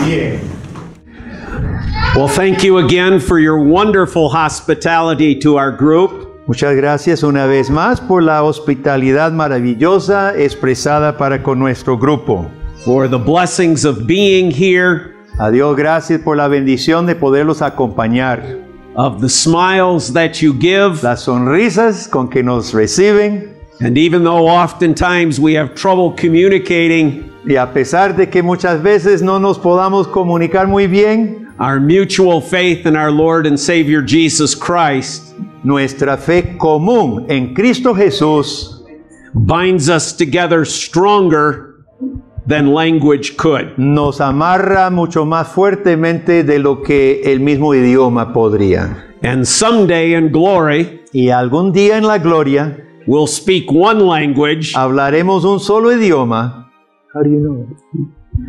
bien. Well, thank you again for your wonderful hospitality to our group. Muchas gracias una vez más por la hospitalidad maravillosa expresada para con nuestro grupo. For the blessings of being here. A Dios gracias por la bendición de poderlos acompañar. Of the smiles that you give. Las sonrisas con que nos reciben. And even though oftentimes we have trouble communicating, y a pesar de que muchas veces no nos podamos comunicar muy bien, our mutual faith in our Lord and Savior Jesus Christ, nuestra fe común en Cristo Jesús, binds us together stronger than language could. Nos amarra mucho más fuertemente de lo que el mismo idioma podría. And someday in glory, y algún día en la gloria, we'll speak one language. Hablaremos un solo idioma. How do you know?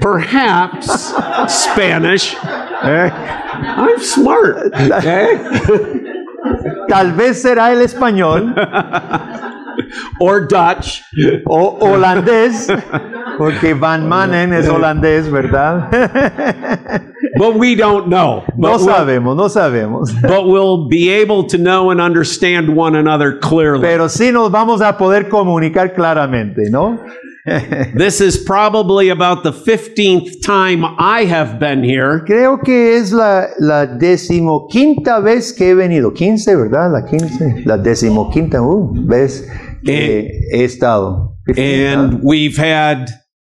Perhaps Spanish. I'm smart. Tal vez será el español. Or Dutch. O holandés. Porque Van Manen es holandés, ¿verdad? But we don't know. No sabemos. But we'll be able to know and understand one another clearly. Pero sí nos vamos a poder comunicar claramente, ¿no? This is probably about the 15th time I have been here. Creo que es la 15ª vez que he venido. 15, ¿verdad? La 15. La 15ª vez que he estado. And we've had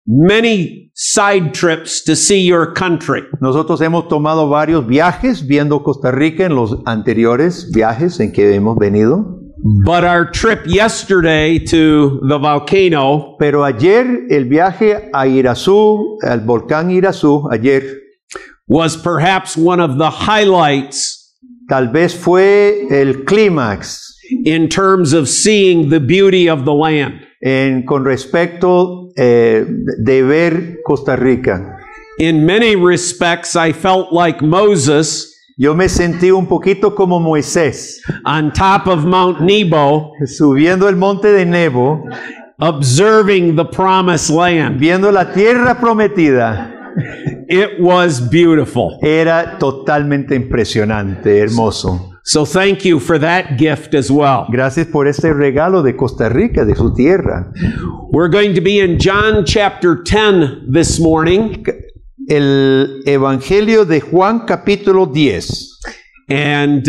many side trips to see your country. Nosotros hemos tomado varios viajes viendo Costa Rica en los anteriores viajes en que hemos venido. But our trip yesterday to the volcano, pero ayer el viaje a Irazú, al volcán Irazú, ayer, was perhaps one of the highlights. Tal vez fue el clímax. In terms of seeing the beauty of the land. Con respecto de ver Costa Rica. In many respects, I felt like Moses. Yo me sentí un poquito como Moisés. On top of Mount Nebo. Subiendo el monte de Nebo. Observing the promised land. Viendo la tierra prometida. It was beautiful. Era totalmente impresionante, hermoso. So thank you for that gift as well. Gracias por este regalo de Costa Rica, de su tierra. We're going to be in John chapter 10 this morning. El Evangelio de Juan capítulo 10. And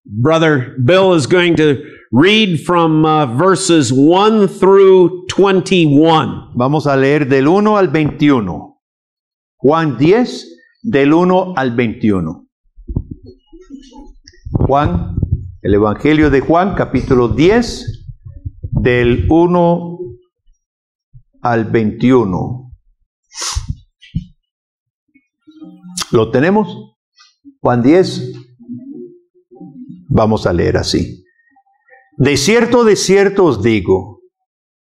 Brother Bill is going to read from verses 1 through 21. Vamos a leer del 1 al 21. Juan 10, del 1 al 21. Juan, el Evangelio de Juan, capítulo 10, del 1 al 21. ¿Lo tenemos? Juan 10. Vamos a leer así. De cierto os digo,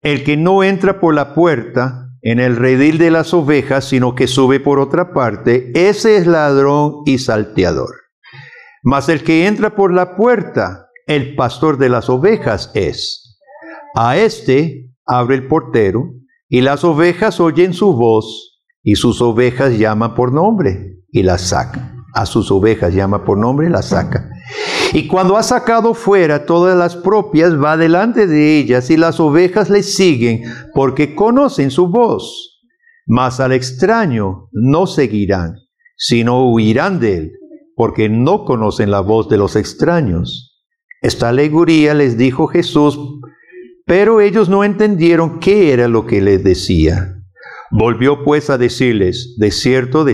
el que no entra por la puerta en el redil de las ovejas, sino que sube por otra parte, ese es ladrón y salteador. Mas el que entra por la puerta, el pastor de las ovejas es. A este abre el portero, y las ovejas oyen su voz, y sus ovejas llaman por nombre, y las saca. A sus ovejas llama por nombre, y las saca. Y cuando ha sacado fuera todas las propias, va delante de ellas, y las ovejas le siguen, porque conocen su voz. Mas al extraño no seguirán, sino huirán de él, porque no conocen la voz de los extraños. Esta alegoría les dijo Jesús, pero ellos no entendieron qué era lo que les decía. Volvió pues a decirles, de cierto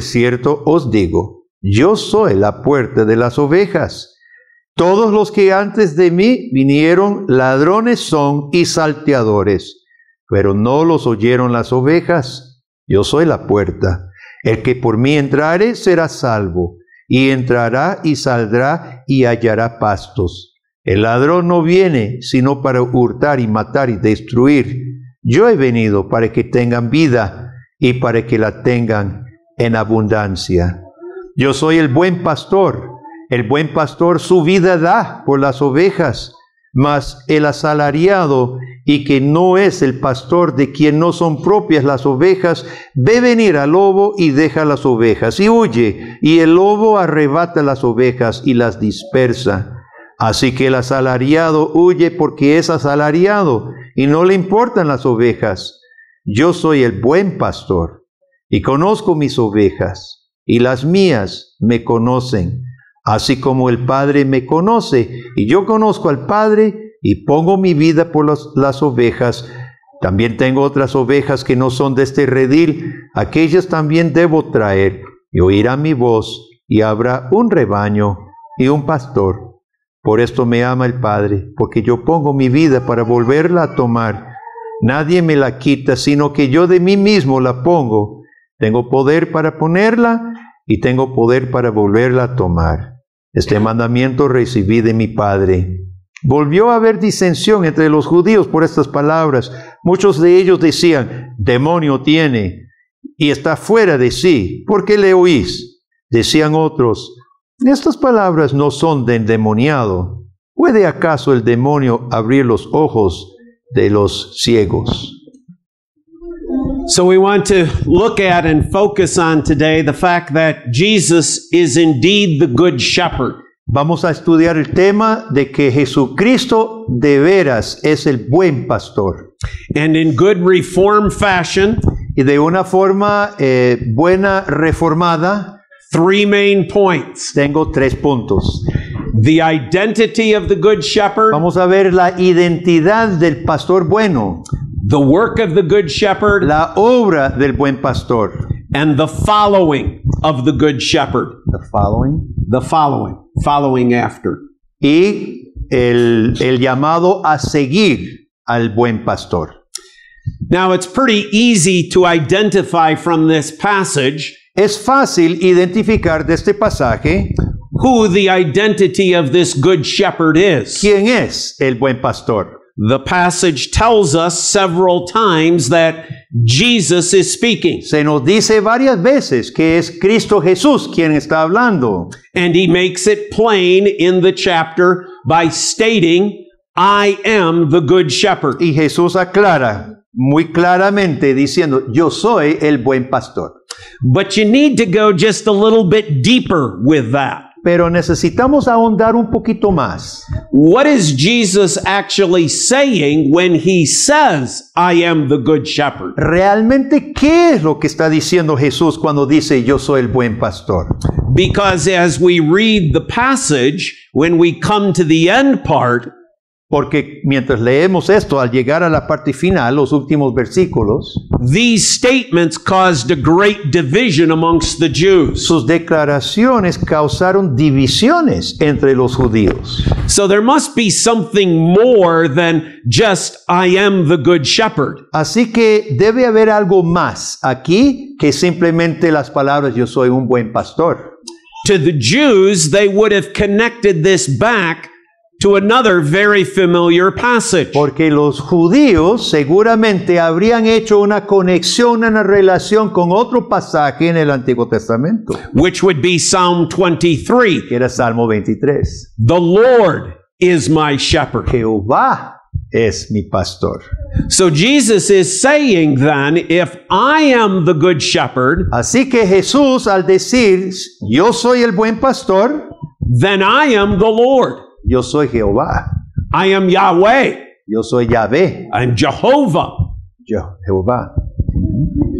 os digo, yo soy la puerta de las ovejas. Todos los que antes de mí vinieron, ladrones son y salteadores, pero no los oyeron las ovejas. Yo soy la puerta. El que por mí entrare será salvo, y entrará y saldrá y hallará pastos. El ladrón no viene sino para hurtar y matar y destruir. Yo he venido para que tengan vida y para que la tengan en abundancia. Yo soy el buen pastor. El buen pastor su vida da por las ovejas, mas el asalariado y que no es el pastor de quien no son propias las ovejas, ve venir al lobo y deja las ovejas y huye, y el lobo arrebata las ovejas y las dispersa. Así que el asalariado huye porque es asalariado y no le importan las ovejas. Yo soy el buen pastor y conozco mis ovejas, y las mías me conocen, así como el Padre me conoce, y yo conozco al Padre y pongo mi vida por las ovejas. También tengo otras ovejas que no son de este redil, aquellas también debo traer, y oirán mi voz, y habrá un rebaño y un pastor. Por esto me ama el Padre, porque yo pongo mi vida para volverla a tomar. Nadie me la quita, sino que yo de mí mismo la pongo. Tengo poder para ponerla, y tengo poder para volverla a tomar. Este mandamiento recibí de mi Padre. Volvió a haber disensión entre los judíos por estas palabras. Muchos de ellos decían, demonio tiene, y está fuera de sí. ¿Por qué le oís? Decían otros, estas palabras no son de endemoniado. ¿Puede acaso el demonio abrir los ojos de los ciegos? So we want to look at and focus on today the fact that Jesus is indeed the good shepherd. Vamos a estudiar el tema de que Jesucristo de veras es el buen pastor. And in good reform fashion, Y de una forma buena reformada, 3 main points. tengo 3 puntos. The identity of the good shepherd, Vamos a ver la identidad del pastor bueno, the work of the good shepherd, la obra del buen pastor. and the following of the good shepherd. The following after. Y el llamado a seguir al buen pastor. Now, it's pretty easy to identify from this passage Es fácil identificar de este pasaje who the identity of this good shepherd is. quién es el buen pastor. The passage tells us several times that Jesus is speaking, Se nos dice varias veces que es Cristo Jesús quien está hablando. and he makes it plain in the chapter by stating, I am the good shepherd. Y Jesús aclara muy claramente diciendo, yo soy el buen pastor. But you need to go just a little bit deeper with that. Pero necesitamos ahondar un poquito más. What is Jesus actually saying when he says, I am the good shepherd? Realmente, ¿qué es lo que está diciendo Jesús cuando dice yo soy el buen pastor? Because as we read the passage, when we come to the end part, Porque mientras leemos esto, al llegar a la parte final, los últimos versículos, these statements caused a great division amongst the Jews. sus declaraciones causaron divisiones entre los judíos. So there must be something more than just, I am the good shepherd. Así que debe haber algo más aquí que simplemente las palabras yo soy un buen pastor. To the Jews, they would have connected this back to another very familiar passage. Porque los judíos seguramente habrían hecho una conexión, una relación con otro pasaje en el Antiguo Testamento, Which would be Psalm 23. que era Salmo 23. The Lord is my shepherd. Jehová es mi pastor. So Jesus is saying then, if I am the good shepherd, Así que Jesús, al decir yo soy el buen pastor, then I am the Lord. yo soy Jehová, I am Yahweh. yo soy Yahvé, I'm Jehovah. Jehová.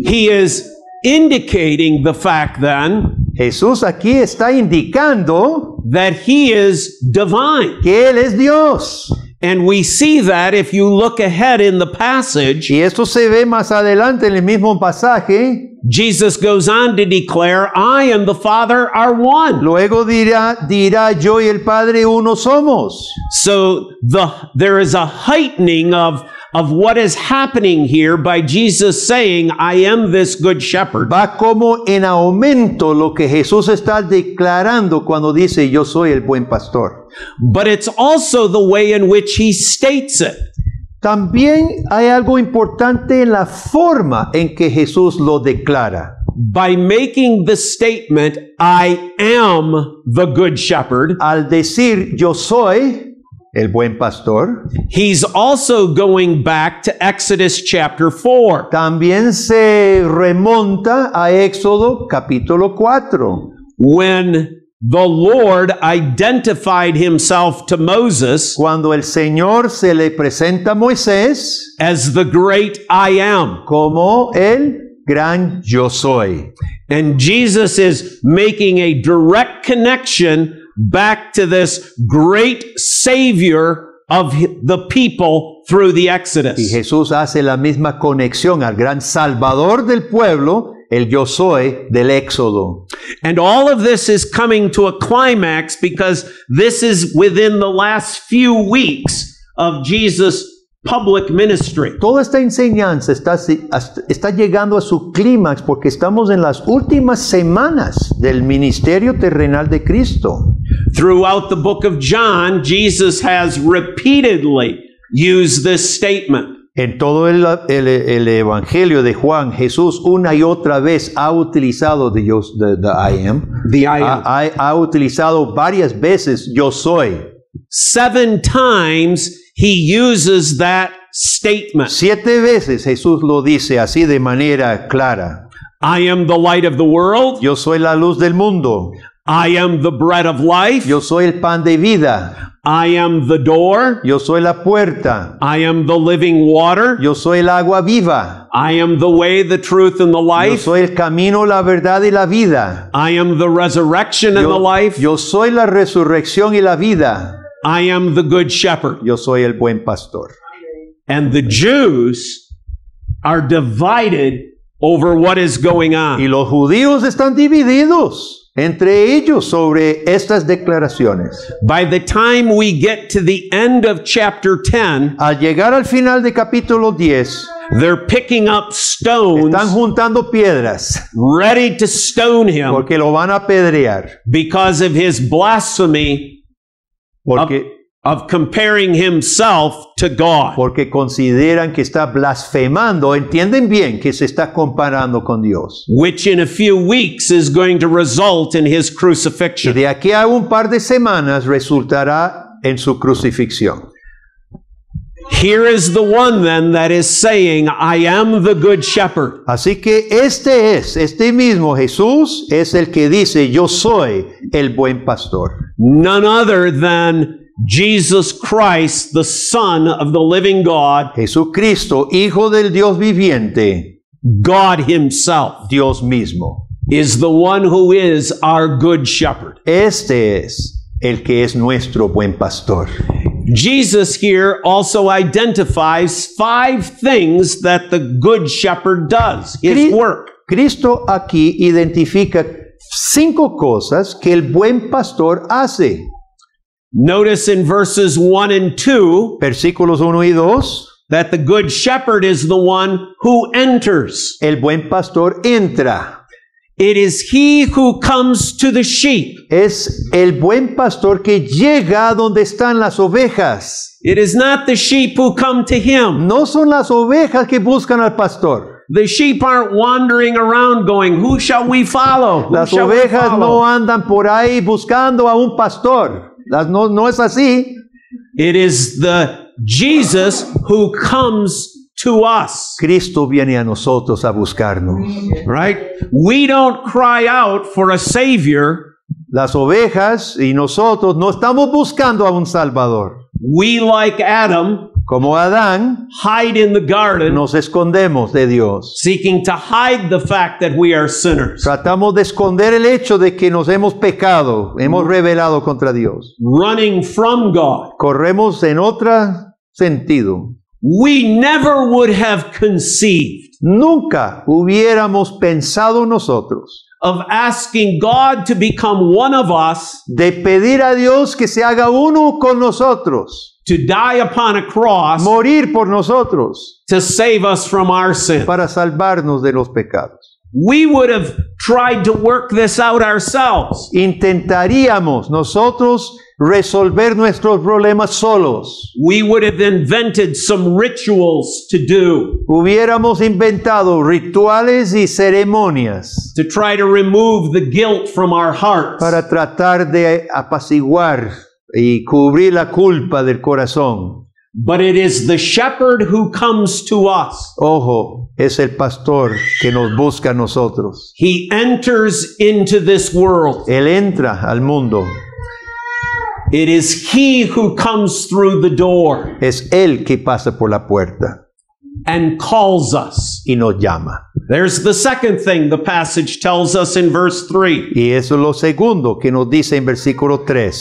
He is indicating the fact then Jesús aquí está indicando that he is divine. que Él es Dios. And we see that if you look ahead in the passage, Y esto se ve más adelante en el mismo pasaje. Jesus goes on to declare, I and the Father are one. Luego dirá yo y el Padre uno somos. So there is a heightening of what is happening here by Jesus saying, I am this good shepherd. Va como en aumento lo que Jesús está declarando cuando dice yo soy el buen pastor. But it's also the way in which he states it. También hay algo importante en la forma en que Jesús lo declara. By making the statement, I am the good shepherd, Al decir yo soy, el buen pastor, he's also going back to Exodus chapter 4. también se remonta a Éxodo capítulo 4, When the Lord identified himself to Moses cuando el Señor se le presenta a Moisés as the great I am. como el gran yo soy. And Jesus is making a direct connection back to this great Savior of the people through the Y Exodus. Jesús hace la misma conexión al gran Salvador del pueblo, el yo soy del Éxodo. And all of this is coming to a climax because this is within the last few weeks of Jesus' public ministry. Toda esta enseñanza está llegando a su clímax porque estamos en las últimas semanas del ministerio terrenal de Cristo. Throughout the book of John, Jesus has repeatedly used this statement. En todo el evangelio de Juan, Jesús una y otra vez ha utilizado the I am. The I am. Ha utilizado varias veces yo soy. 7 times he uses that statement. 7 veces Jesús lo dice así de manera clara. I am the light of the world. Yo soy la luz del mundo. I am the bread of life. Yo soy el pan de vida. I am the door. Yo soy la puerta. I am the living water. Yo soy el agua viva. I am the way, the truth, and the Yo life. soy el camino, la verdad y la vida. I am the resurrection and the life. Yo soy la resurrección y la vida. I am the good shepherd. Yo soy el buen pastor. And the Jews are divided over what is going Y on. los judíos están divididos entre ellos sobre estas declaraciones. By the time we get to the end of chapter 10, Al llegar al final de capítulo 10, they're picking up stones, están juntando piedras ready to stone him porque lo van a apedrear. because of his blasphemy of comparing himself to God. Porque consideran que está blasfemando, entienden bien que se está comparando con Dios. Which in a few weeks is going to result in his Y crucifixion. de aquí a un par de semanas resultará en su crucifixión. Here is the one then that is saying, I am the good shepherd. Así que este mismo Jesús es el que dice, yo soy el buen pastor. None other than Jesus Christ, the Son of the living God, Jesucristo, Hijo del Dios viviente, God himself, Dios mismo. is the one who is our good shepherd. Este es el que es nuestro buen pastor. Jesus here also identifies 5 things that the good shepherd does, his work. Cristo aquí identifica 5 cosas que el buen pastor hace. Notice in verses 1 and 2 Versículos 1 y 2. that the good shepherd is the one who enters. El buen pastor entra. It is he who comes to the sheep. Es el buen pastor que llega a donde están las ovejas. It is not the sheep who come to him. No son las ovejas que buscan al pastor. The sheep aren't wandering around going, who shall we follow? Who Las shall we ovejas follow? no andan por ahí buscando a un pastor. No es así. It is the Jesus who comes to us. Cristo viene a nosotros a buscarnos. Right? We don't cry out for a Savior. Las ovejas y nosotros no estamos buscando a un Salvador. We, like Adam, Como Adán, hide in the garden, nos escondemos de Dios. seeking to hide the fact that we are sinners, Tratamos de esconder el hecho de que nos hemos pecado, hemos rebelado contra Dios. running from God. Corremos en otro sentido. We never would have conceived Nunca hubiéramos pensado nosotros of asking God to become one of us, de pedir a Dios que se haga uno con nosotros, to die upon a cross, morir por nosotros, to save us from our sin. para salvarnos de los pecados. We would have tried to work this out ourselves. Intentaríamos nosotros resolver nuestros problemas solos. We would have invented some rituals to do Hubiéramos inventado rituales y ceremonias to try to remove the guilt from our hearts. para tratar de apaciguar y cubrir la culpa del corazón. But it is the shepherd who comes to us. Ojo, es el pastor que nos busca a nosotros. He enters into this world. Él entra al mundo. It is he who comes through the door Es Él que pasa por la puerta and calls us. y nos llama. There's the second thing the passage tells us in verse 3. Y eso es lo segundo que nos dice en versículo 3.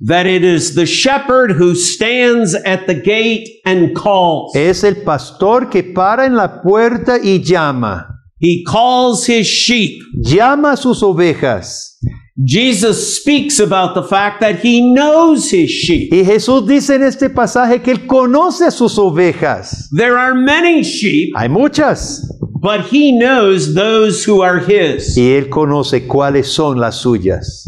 That it is the shepherd who stands at the gate and calls. Es el pastor que para en la puerta y llama. He calls his sheep. Llama a sus ovejas. Jesus speaks about the fact that he knows his sheep. Y Jesús dice en este pasaje que Él conoce a sus ovejas. There are many sheep, Hay muchas. but he knows those who are his. Y Él conoce cuáles son las suyas.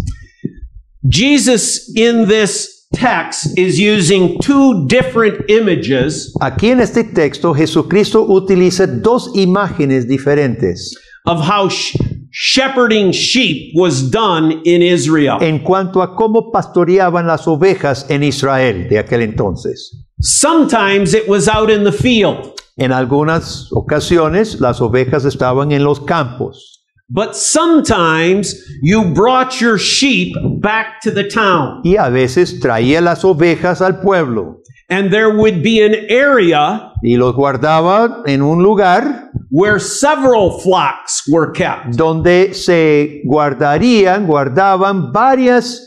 Jesus in this text is using two different images Aquí en este texto, Jesucristo utiliza dos imágenes diferentes of how shepherding sheep was done in Israel. en cuanto a cómo pastoreaban las ovejas en Israel de aquel entonces. Sometimes it was out in the field, En algunas ocasiones, las ovejas estaban en los campos. but sometimes you brought your sheep back to the town, Y a veces traía las ovejas al pueblo and there would be an area y los guardaba en un lugar where several flocks were kept. donde se guardaban varias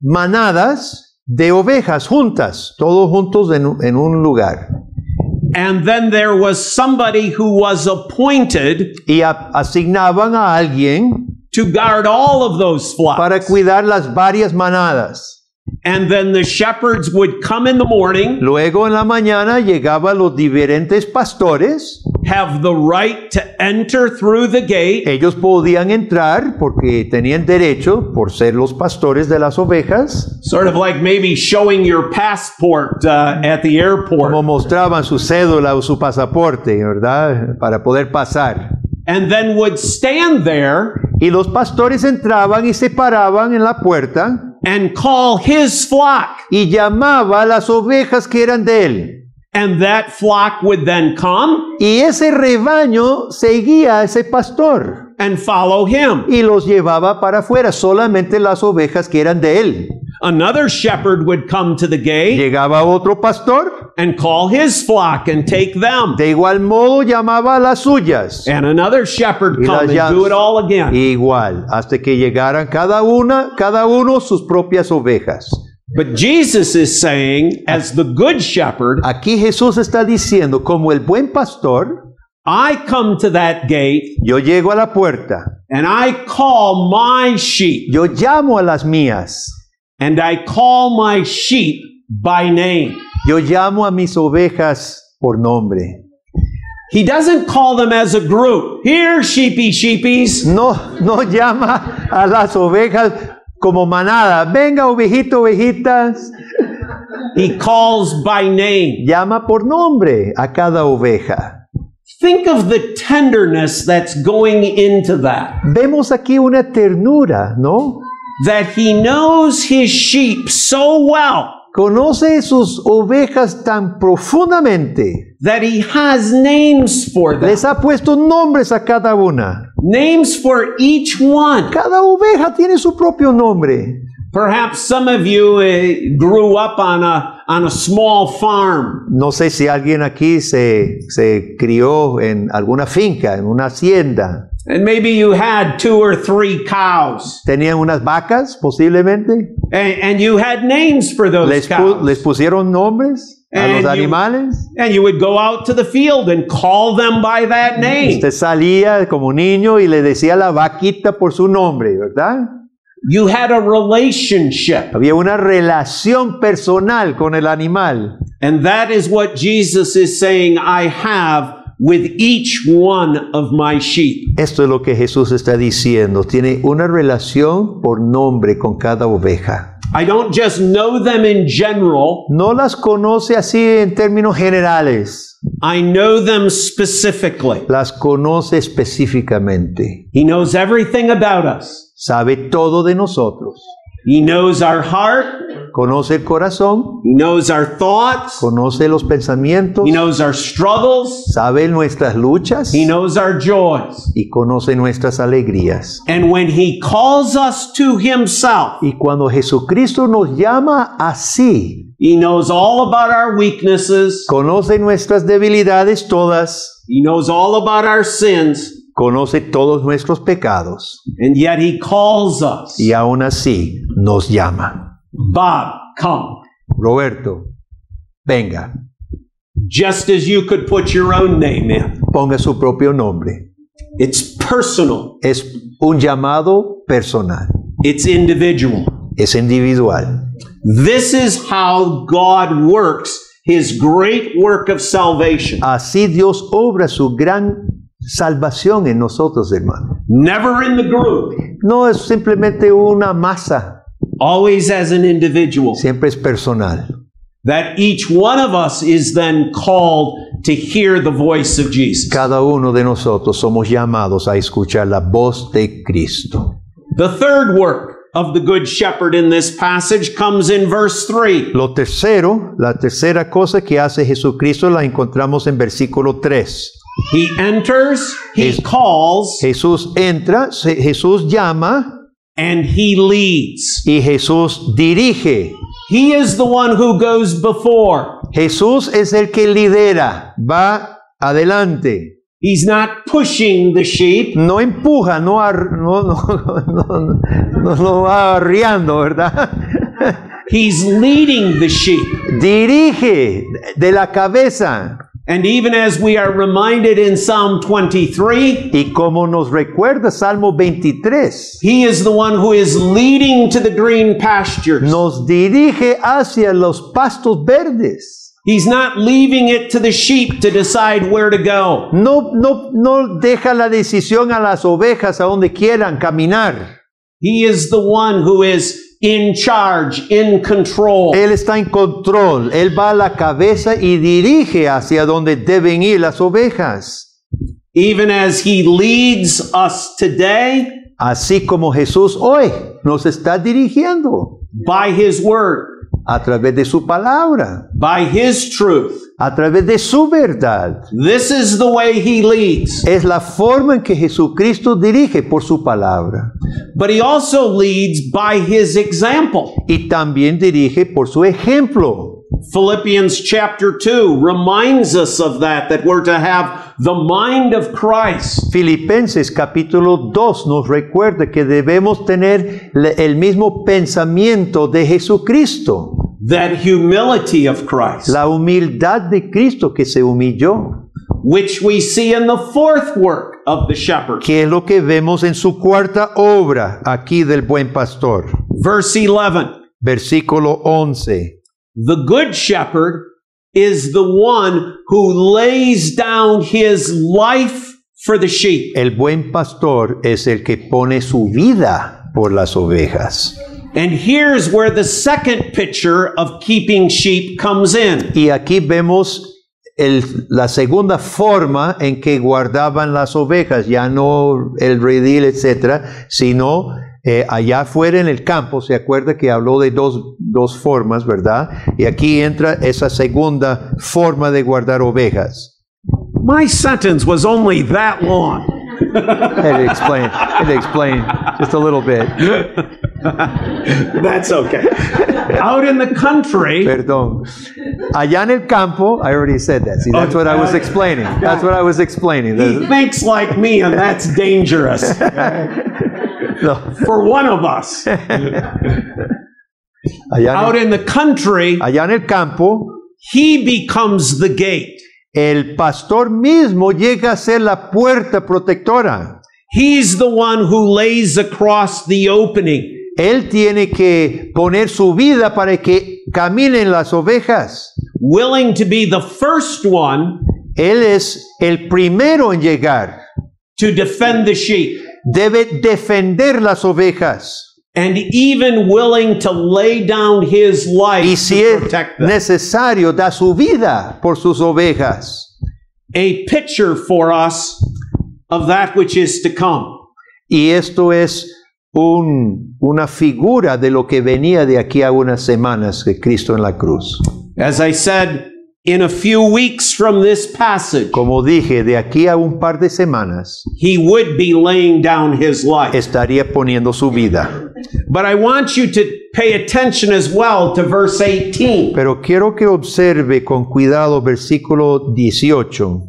manadas de ovejas juntas, todos juntos en un lugar. And then there was somebody who was appointed Y asignaban a alguien to guard all of those para flocks. cuidar las varias manadas. And then the shepherds would come in the morning, Luego en la mañana llegaban los diferentes pastores. have the right to enter through the gate, Ellos podían entrar porque tenían derecho por ser los pastores de las ovejas, sort of like maybe showing your passport at the airport. como mostraban su cédula o su pasaporte, ¿verdad? Para poder pasar. And then would stand there Y los pastores entraban y se paraban en la puerta and call his flock. y llamaba a las ovejas que eran de él. And that flock would then come Y ese rebaño seguía a ese pastor and follow him. y los llevaba para afuera, solamente las ovejas que eran de él. Another shepherd would come to the gate Llegaba otro pastor, and call his flock and take them. de igual modo llamaba a las suyas. And another shepherd Y come las and do it all again. Igual, hasta que llegaran cada uno sus propias ovejas. But Jesus is saying, as the good shepherd, Aquí Jesús está diciendo, como el buen pastor, I come to that gate yo llego a la puerta, and I call my sheep, yo llamo a las mías, and I call my sheep by name. yo llamo a mis ovejas por nombre. He doesn't call them as a group. Here, sheepy sheepies. No llama a las ovejas como manada. Venga, ovejito, ovejitas. He calls by name. Llama por nombre a cada oveja. Think of the tenderness that's going into that. Vemos aquí una ternura, ¿no? That he knows his sheep so well Conoce sus ovejas tan profundamente. that he has names for them. Les ha puesto nombres a cada una. Names for each one. Cada oveja tiene su propio nombre. Perhaps some of you grew up on a small farm. No sé si alguien aquí se crió en alguna finca, en una hacienda. And maybe you had 2 or 3 cows. Tenían unas vacas, posiblemente. And you had names for those Les cows. pusieron nombres a los animales. And you would go out to the field and call them by that name. Usted salía como niño y le decía a la vaquita por su nombre, ¿verdad? You had a relationship. Había una relación personal con el animal. And that is what Jesus is saying I have with each one of my sheep. Esto es lo que Jesús está diciendo. Tiene una relación por nombre con cada oveja. I don't just know them in general. No las conoce así en términos generales. I know them specifically. Las conoce específicamente. He knows everything about us. Sabe todo de nosotros. He knows our heart. conoce el corazón, He knows our thoughts. conoce los pensamientos, He knows our struggles. sabe nuestras luchas He knows our joys. y conoce nuestras alegrías. And when He calls us to Himself, Y cuando Jesucristo nos llama así, He knows all about our weaknesses. conoce nuestras debilidades todas, He knows all about our sins. conoce todos nuestros pecados And yet He calls us. y aún así nos llama. Bob, come. Roberto, venga, Just as you could put your own name in. ponga su propio nombre. It's personal. Es un llamado personal, It's individual. es individual. This is how God works His great work of salvation. Así Dios obra su gran salvación en nosotros, hermano. Never in the group, No es simplemente una masa, always as an individual. siempre es personal. That each one of us is then called to hear the voice of Jesus. Cada uno de nosotros somos llamados a escuchar la voz de Cristo. The third work of the Good Shepherd in this passage comes in verse 3. Lo tercero, la tercera cosa que hace Jesucristo la encontramos en versículo 3. He enters, He Jes- calls, Jesús entra, Jesús llama and He leads. y Jesús dirige. He is the one who goes before. Jesús es el que lidera, va adelante. He's not pushing the sheep. No empuja, no va arriando, ¿verdad? He's leading the sheep. Dirige de la cabeza. And even as we are reminded in Psalm 23, Y como nos recuerda Salmo 23, He is the one who is leading to the green pastures. nos dirige hacia los pastos verdes. He's not leaving it to the sheep to decide where to go. No deja la decisión a las ovejas a donde quieran caminar. He is the one who is in charge, in control. Él está en control. Él va a la cabeza y dirige hacia donde deben ir las ovejas. Even as He leads us today Así como Jesús hoy nos está dirigiendo by His word, a través de su palabra, by His truth. a través de su verdad. This is the way He leads. Es la forma en que Jesucristo dirige por su palabra. But He also leads by His example. Y también dirige por su ejemplo. Philippians chapter 2 reminds us of that we're to have the mind of Christ. Filipenses capítulo 2 nos recuerda que debemos tener el mismo pensamiento de Jesucristo. That humility of Christ, La humildad de Cristo que se humilló. which we see in the fourth work of the shepherd. Que es lo que vemos en su cuarta obra aquí del buen pastor. Verse 11. Versículo 11. The good shepherd is the one who lays down his life for the sheep. El buen pastor es el que pone su vida por las ovejas. And here's where the second picture of keeping sheep comes in. Y aquí vemos la segunda forma en que guardaban las ovejas, ya no el redil, etcétera, sino allá afuera en el campo. Se acuerda que habló de dos formas, ¿verdad? Y aquí entra esa segunda forma de guardar ovejas. My sentence was only that long. Had to explain just a little bit. That's okay. Out in the country, Perdón. Allá en el campo, I already said that. See, that's what I was explaining. That's what I was explaining. he thinks like me, and that's dangerous No. for one of us. Out in the country, Allá en el campo, he becomes the gate. el pastor mismo llega a ser la puerta protectora. He's the one who lays across the opening. Él tiene que poner su vida para que caminen las ovejas. Willing to be the first one Él es el primero en llegar. to defend the sheep, Debe defender las ovejas. and even willing to lay down his life Y si to es protect them. necesario, da su vida por sus ovejas. A picture for us of that which is to come. Y esto es una figura de lo que venía de aquí a unas semanas de Cristo en la cruz. As I said, in a few weeks from this passage, Como dije, de aquí a un par de semanas he would be laying down his life. estaría poniendo su vida. But I want you to pay attention as well to verse 18, Pero quiero que observe con cuidado versículo 18,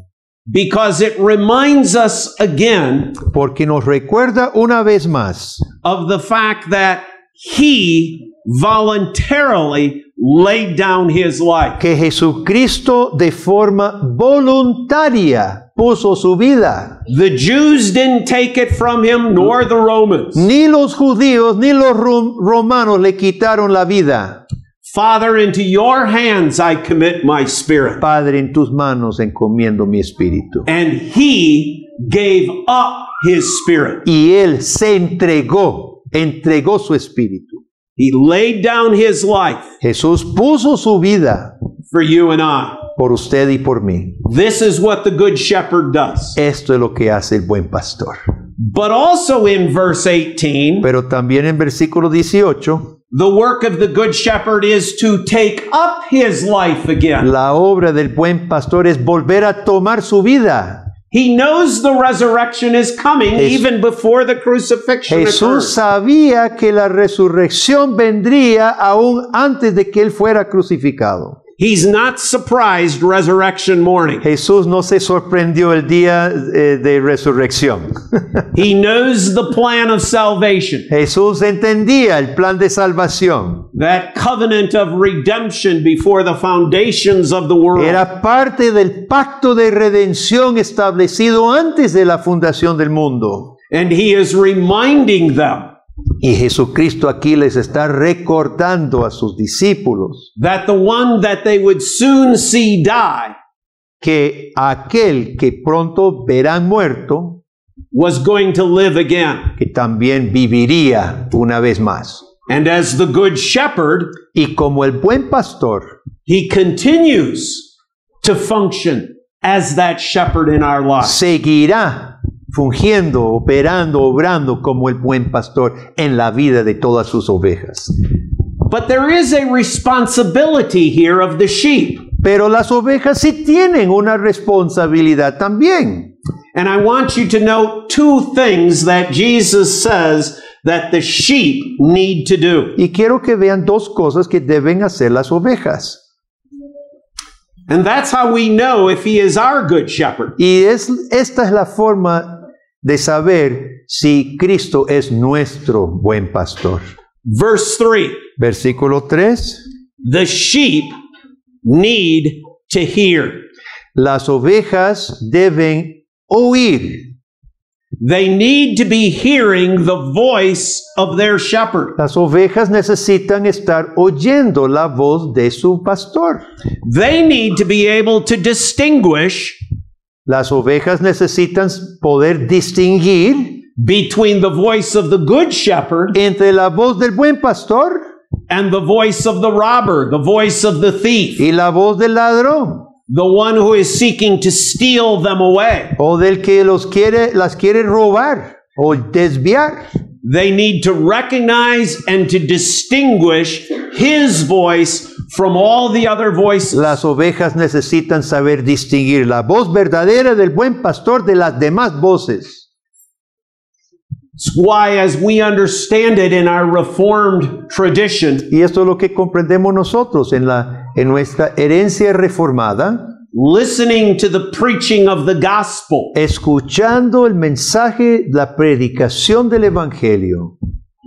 because it reminds us again porque nos recuerda una vez más of the fact that he voluntarily laid down his life. que Jesucristo de forma voluntaria puso su vida. The Jews didn't take it from him, nor the Romans. Ni los judíos ni los romanos le quitaron la vida. Father, into your hands I commit my spirit. Padre, en tus manos encomiendo mi espíritu. And he gave up his spirit. Y él se entregó su espíritu. He laid down his life Jesús puso su vida for you and I. por usted y por mí. This is what the good shepherd does. Esto es lo que hace el buen pastor. But also in verse 18, Pero también en versículo 18, the work of the good shepherd is to take up his life again. la obra del buen pastor es volver a tomar su vida. He knows the resurrection is coming even before the crucifixion Jesús occurs. sabía que la resurrección vendría aún antes de que él fuera crucificado. He's not surprised resurrection morning. Jesús no se sorprendió el día de resurrección. He knows the plan of salvation, Jesús entendía el plan de salvación. that covenant of redemption before the foundations of the world. Era parte del pacto de redención establecido antes de la fundación del mundo. And he is reminding them Y Jesucristo aquí les está recordando a sus discípulos that the one that they would soon see die que aquel que pronto verán muerto, was going to live again. que también viviría una vez más. And as the good shepherd, Y como el buen pastor, he continues to function as that shepherd in our lives. seguirá fungiendo, operando, obrando como el buen pastor en la vida de todas sus ovejas. But there is a responsibility here of the sheep. Pero las ovejas sí tienen una responsabilidad también. And I want you to note two things that Jesus says that the sheep need to do. Y quiero que vean dos cosas que deben hacer las ovejas. And that's how we know if he is our good shepherd. Y esta es la forma de saber si Cristo es nuestro buen pastor. Verse 3, Versículo 3. the sheep need to hear. Las ovejas deben oír. They need to be hearing the voice of their shepherd. Las ovejas necesitan estar oyendo la voz de su pastor. They need to be able to distinguish Las ovejas necesitan poder distinguir between the voice of the good shepherd entre la voz del buen pastor and the voice of the robber, the voice of the thief, y la voz del ladrón, the one who is seeking to steal them away. o del que las quiere robar o desviar. They need to recognize and to distinguish his voice from all the other voices. Las ovejas necesitan saber distinguir la voz verdadera del buen pastor de las demás voces. It's why, as we understand it in our Reformed tradition, Y esto es lo que comprendemos nosotros en nuestra herencia reformada, listening to the preaching of the gospel, escuchando el mensaje, la predicación del evangelio,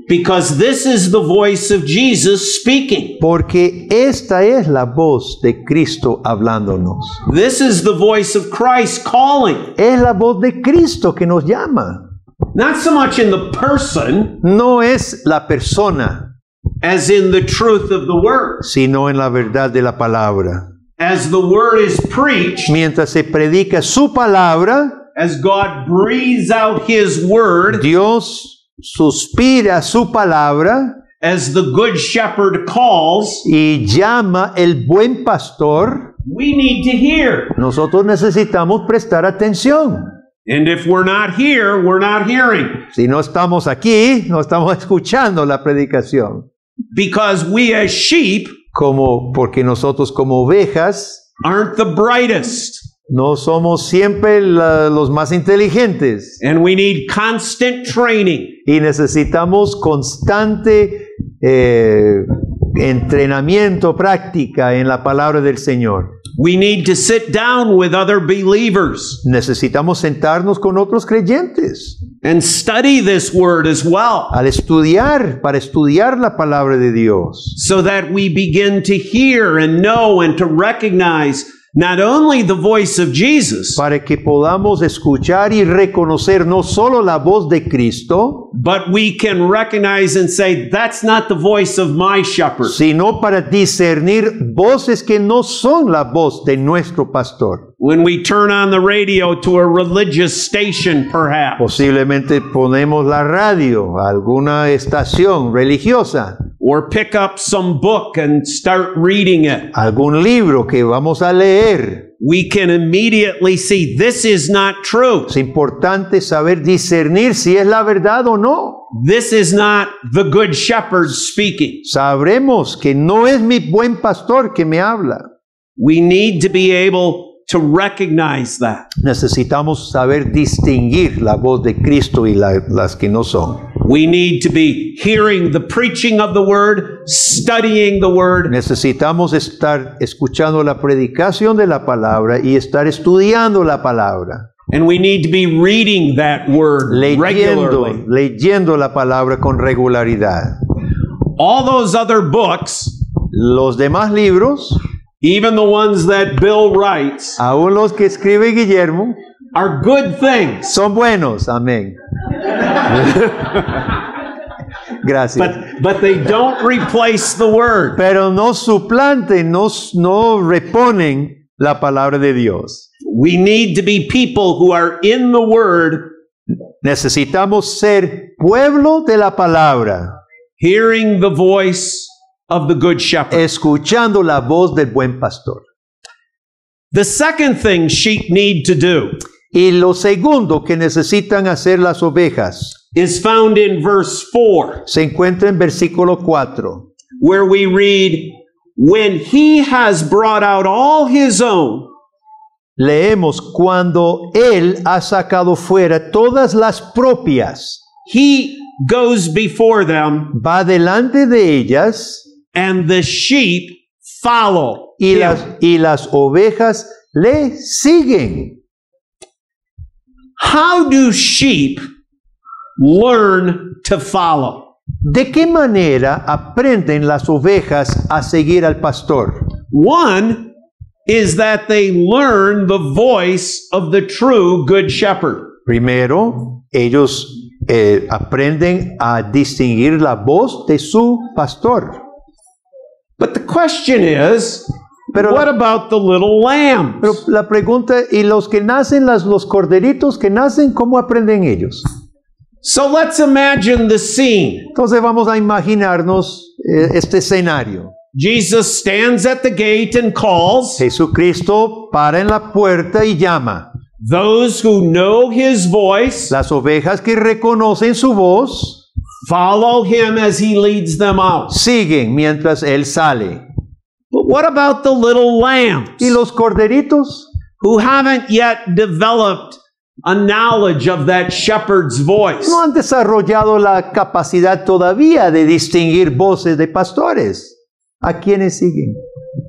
because this is the voice of Jesus speaking. porque esta es la voz de Cristo hablándonos. This is the voice of Christ calling. Es la voz de Cristo que nos llama. Not so much in the person No es la persona, as in the truth of the word. sino en la verdad de la palabra. As the word is preached, Mientras se predica su palabra, as God breathes out his word, Dios suspira su palabra as the good shepherd calls, y llama el buen pastor. we need to hear. Nosotros necesitamos prestar atención. And if we're not here, we're not hearing. Si no estamos aquí, no estamos escuchando la predicación. Because we as sheep Porque nosotros como ovejas aren't the brightest. no somos siempre los más inteligentes And we need constant training. y necesitamos constante entrenamiento, práctica en la palabra del Señor. We need to sit down with other believers Necesitamos sentarnos con otros creyentes and study this word as well, para estudiar la palabra de Dios, so that we begin to hear and know and to recognize not only the voice of Jesus, para que podamos escuchar y reconocer no solo la voz de Cristo, but we can recognize and say, that's not the voice of my shepherd. sino para discernir voces que no son la voz de nuestro pastor. When we turn on the radio to a religious station, perhaps, Posiblemente ponemos la radio a alguna estación religiosa, or pick up some book and start reading it, algún libro que vamos a leer. we can immediately see this is not true. Es importante saber discernir si es la verdad o no. This is not the good shepherd speaking. Sabremos que no es mi buen pastor que me habla. We need to be able to recognize that. Necesitamos saber distinguir la voz de Cristo y las que no son. We need to be hearing the preaching of the word, studying the word, Necesitamos estar escuchando la predicación de la palabra y estar estudiando la palabra. and we need to be reading that word regularly. Leyendo la palabra con regularidad. All those other books, Los demás libros, even the ones that Bill writes, aún los que escribe Guillermo, are good things. son buenos. Amén. Gracias. But they don't replace the word. Pero no suplanten, no reponen la palabra de Dios. We need to be people who are in the word, Necesitamos ser pueblo de la palabra, hearing the voice of the good shepherd. escuchando la voz del buen pastor. The second thing sheep need to do Y lo segundo que necesitan hacer las ovejas is found in verse 4, se encuentra en versículo 4, where we read, when he has brought out all his own, leemos: cuando Él ha sacado fuera todas las propias, he goes before them, va delante de ellas and the sheep follow y him. las ovejas le siguen. How do sheep learn to follow? ¿De qué manera aprenden las ovejas a seguir al pastor? One is that they learn the voice of the true good shepherd. Primero, ellos aprenden a distinguir la voz de su pastor. But the question is, Pero what about the little lambs? Pero la pregunta, ¿y los que nacen, los corderitos que nacen, cómo aprenden ellos? So let's imagine the scene. Entonces vamos a imaginarnos este escenario. Jesus stands at the gate and calls. Jesucristo para en la puerta y llama. Those who know his voice Las ovejas que reconocen su voz follow him as he leads them out. siguen mientras Él sale. But what about the little lambs ¿Y los corderitos? who haven't yet developed a knowledge of that shepherd's voice? No han desarrollado la capacidad todavía de distinguir voces de pastores. ¿A quiénes siguen?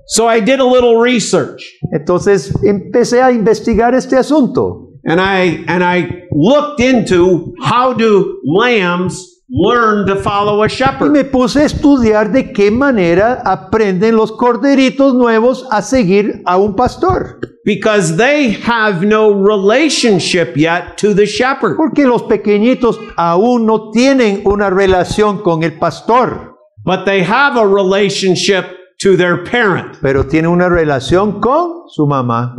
So I did a little research, Entonces empecé a investigar este asunto. and I looked into how do lambs learn to follow a Y shepherd. me puse a estudiar de qué manera aprenden los corderitos nuevos a seguir a un pastor. Because they have no relationship yet to the shepherd. Porque los pequeñitos aún no tienen una relación con el pastor, But they have a relationship to their parent. pero tienen una relación con su mamá.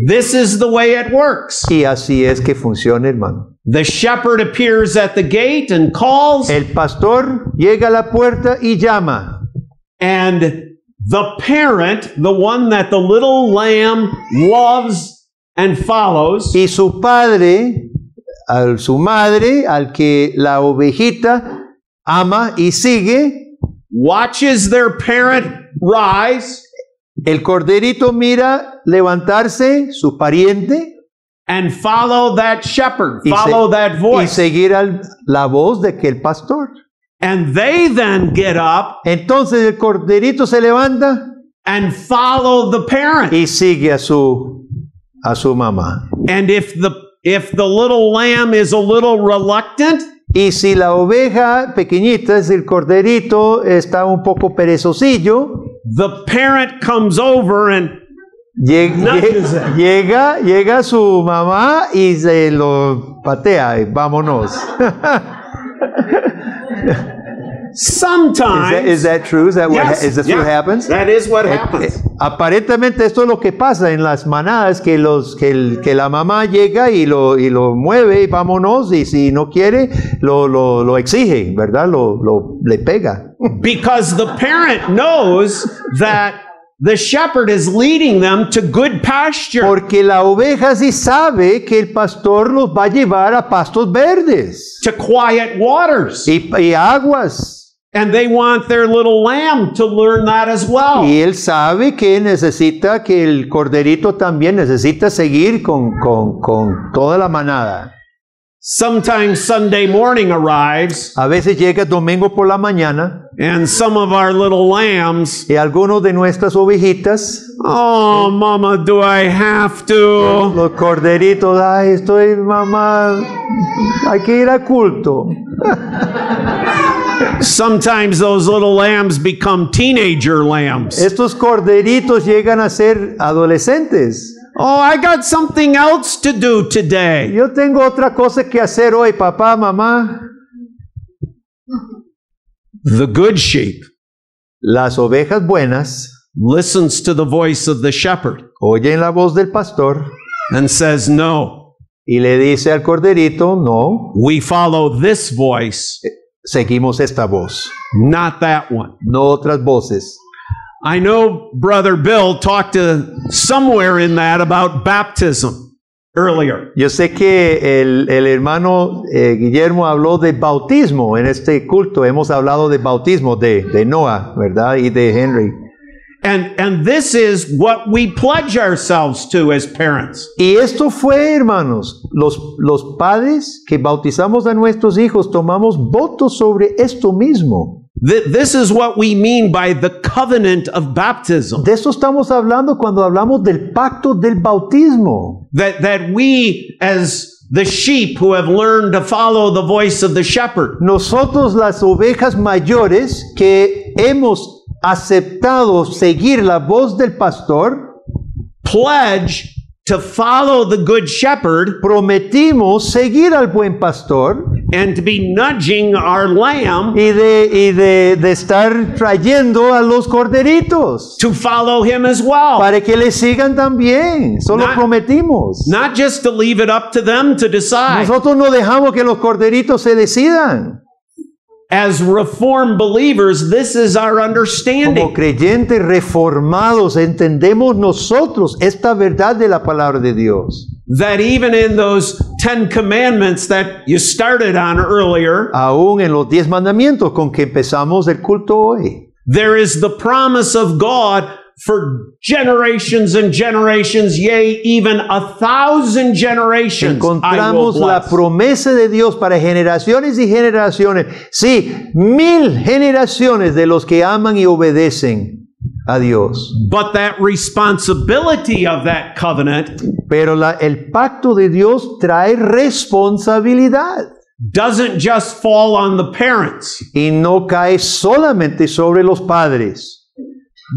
This is the way it works. Y así es que funciona, hermano. The shepherd appears at the gate and calls, El pastor llega a la puerta y llama. and the parent, the one that the little lamb loves and follows, y su padre, su madre, al que la ovejita ama y sigue, watches their parent rise, el corderito mira levantarse su pariente and follow that shepherd, y, follow that y voice. seguir la voz de aquel pastor. And they then get up Entonces el corderito se levanta and follow the parent. y sigue a su mamá. And if the little lamb is a little reluctant, Y si la oveja pequeñita, es el corderito, está un poco perezosillo, the parent comes over and llega su mamá y se lo patea y vámonos. sometimes, Is that true? Is that yes, is this yeah, what happens? that is what happens. Aparentemente esto es lo que pasa en las manadas, que la mamá llega y lo mueve y vámonos, y si no quiere lo exige, ¿verdad? Le pega. Because the parent knows that the shepherd is leading them to good pasture. Porque la oveja sí sabe que el pastor los va a llevar a pastos verdes To quiet waters. y aguas. And they want their little lamb to learn that as well. Y él sabe que necesita, que el corderito también necesita seguir con toda la manada. Sometimes Sunday morning arrives, A veces llega domingo por la mañana and some of our little lambs, y algunos de nuestras ovejitas, oh, mama, do I have to? los corderitos, ay, estoy mamá, hay que ir a culto. Sometimes those little lambs become teenager lambs. Estos corderitos llegan a ser adolescentes. Oh, I got something else to do today. Yo tengo otra cosa que hacer hoy, papá, mamá. The good sheep Las ovejas buenas listens to the voice of the shepherd oyen la voz del pastor and says, no, y le dice al corderito, no, we follow this voice, seguimos esta voz, not that one. no otras voces. I know Brother Bill talked to somewhere in that about baptism earlier. Yo sé que el hermano Guillermo habló de bautismo en este culto. Hemos hablado de bautismo de Noah, ¿verdad? Y de Henry. And this is what we pledge ourselves to as parents. Y esto fue, hermanos, los padres que bautizamos a nuestros hijos, tomamos votos sobre esto mismo. This is what we mean by the covenant of baptism. De eso estamos hablando cuando hablamos del pacto del bautismo. That we, as the sheep who have learned to follow the voice of the shepherd, Nosotros, las ovejas mayores que hemos aceptado seguir la voz del pastor, pledge to follow the good shepherd prometimos seguir al buen pastor and to be nudging our lamb y de estar trayendo a los corderitos to follow him as well. para que le sigan también. Solo prometimos. Not just to leave it up to them to decide. Nosotros no dejamos que los corderitos se decidan. As Reformed believers, this is our Como understanding. creyentes reformados entendemos nosotros esta verdad de la palabra de Dios. That even in those 10 commandments that you started on earlier, Aún en los 10 mandamientos con que empezamos el culto hoy, there is the promise of God for generations and generations, yea, even 1,000 generations. I will encontramos la bless. promesa de Dios para generaciones y generaciones. Sí, 1000 generaciones de los que aman y obedecen a Dios. But that responsibility of that covenant Pero el pacto de Dios trae responsabilidad doesn't just fall on the parents. y no cae solamente sobre los padres.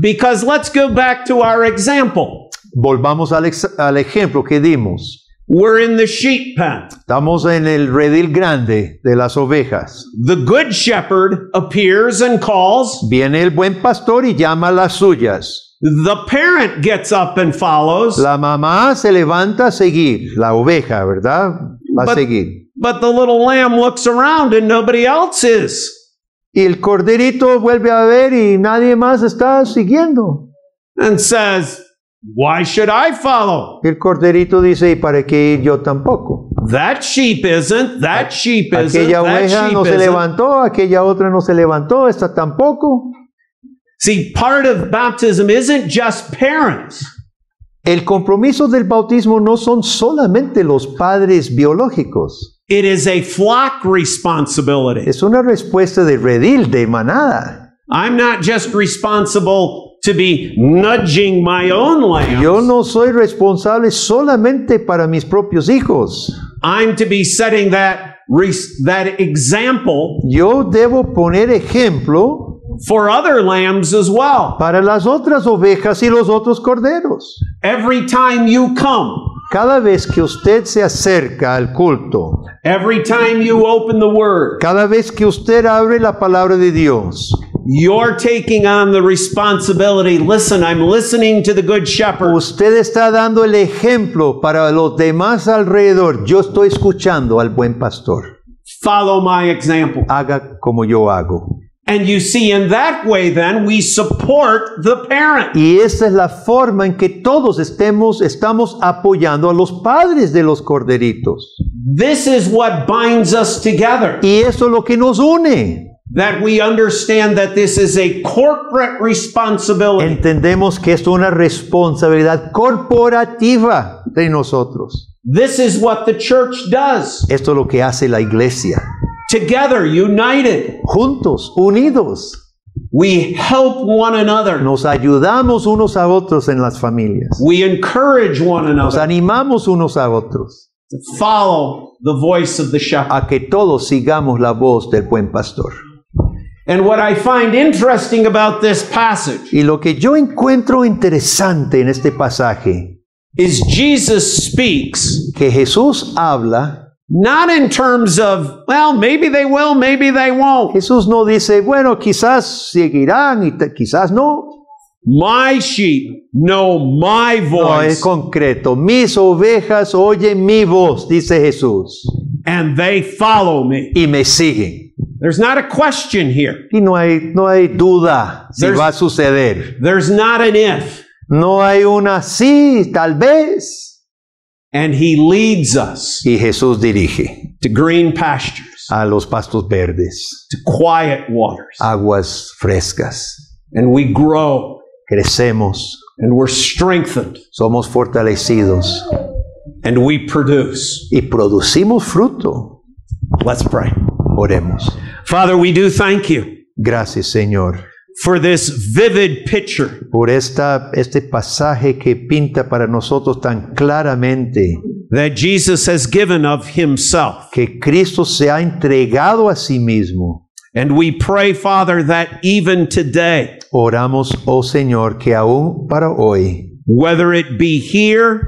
Because let's go back to our example. Volvamos al ejemplo que dimos. We're in the sheep pen. Estamos en el redil grande de las ovejas. The good shepherd appears and calls. Viene el buen pastor y llama a las suyas. The parent gets up and follows. La mamá se levanta a seguir, la oveja, ¿verdad? Va a seguir. But the little lamb looks around and nobody else is. Y el corderito vuelve a ver y nadie más está siguiendo. And says, Why should I follow? El corderito dice, ¿y para qué ir yo tampoco? That sheep isn't, that sheep isn't, Aquella that oveja sheep no se isn't. levantó, aquella otra no se levantó, esta tampoco. See, part of baptism isn't just parents. El compromiso del bautismo no son solamente los padres biológicos. It is a flock responsibility. Es una respuesta de redil, de manada. I'm not just responsible to be nudging my own lambs. Yo no soy responsable solamente para mis propios hijos. I'm to be setting that example Yo debo poner ejemplo for other lambs as well. para las otras ovejas y los otros corderos. Every time you come, Cada vez que usted se acerca al culto, every time you open the Word, cada vez que usted abre la palabra de Dios, you're taking on the responsibility. Listen, I'm listening to the Good Shepherd. usted está dando el ejemplo para los demás alrededor. Yo estoy escuchando al buen pastor. Follow my example. Haga como yo hago. And you see, in that way, then, we support the parent. Y esa es la forma en que todos estamos apoyando a los padres de los corderitos. This is what binds us together. Y eso es lo que nos une. That we understand that this is a corporate responsibility. Entendemos que es una responsabilidad corporativa de nosotros. This is what the church does. Esto es lo que hace la iglesia. Together, united, Juntos, unidos, we help one another. nos ayudamos unos a otros en las familias. We encourage one Nos another animamos unos a otros to follow the voice of the shepherd. a que todos sigamos la voz del buen pastor. And what I find interesting about this passage Y lo que yo encuentro interesante en este pasaje, is Jesus speaks que Jesús habla. not in terms of, well, maybe they will, maybe they won't. Jesús no dice, bueno, quizás seguirán y quizás no. My sheep know my No, es voice, concreto. Mis ovejas oyen mi voz, dice Jesús, and they follow me. y me siguen. There's not a question here. Y no hay duda si There's- va a suceder. There's not an if. No hay una sí, tal vez. And he leads us Y Jesús dirige to green pastures, a los pastos verdes, to quiet waters. aguas frescas. And we grow Crecemos, and we're strengthened somos fortalecidos and we produce. y producimos fruto. Let's pray. Oremos. Father, we do thank you Gracias, Señor, for this vivid picture por este pasaje que pinta para nosotros tan claramente that Jesus has given of himself. que Cristo se ha entregado a sí mismo. And we pray, Father, that even today, Oramos, oh Señor, que aún para hoy, whether it be here,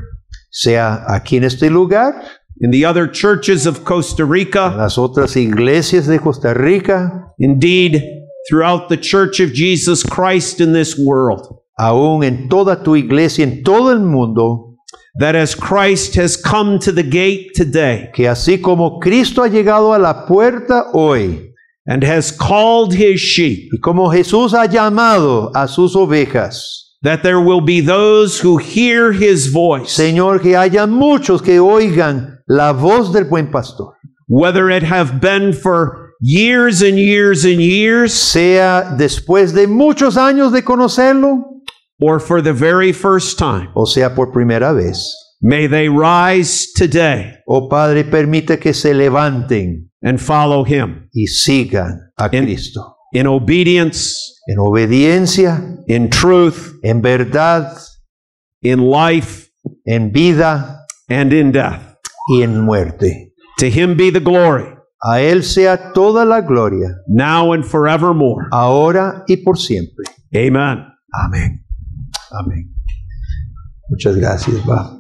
sea aquí en este lugar, in the other churches of Costa en Rica, las otras iglesias de Costa Rica, indeed, throughout the Church of Jesus Christ in this world, aún en toda tu iglesia, en todo el mundo, that as Christ has come to the gate today que así como Cristo ha llegado a la puerta hoy, and has called his sheep, y como Jesús ha llamado a sus ovejas, that there will be those who hear his voice, Señor, que haya muchos que oigan la voz del buen pastor, whether it have been for years and years and years, sea después de muchos años de conocerlo, or for the very first time. o sea por primera vez. May they rise today Oh Padre, permite que se levanten and follow him y sigan a En- Cristo in obedience, en obediencia, in truth, en verdad, in life, en vida and in death. y en muerte. To him be the glory, A Él sea toda la gloria, now and forevermore. ahora y por siempre. Amen. Amén. Amén. Muchas gracias, va.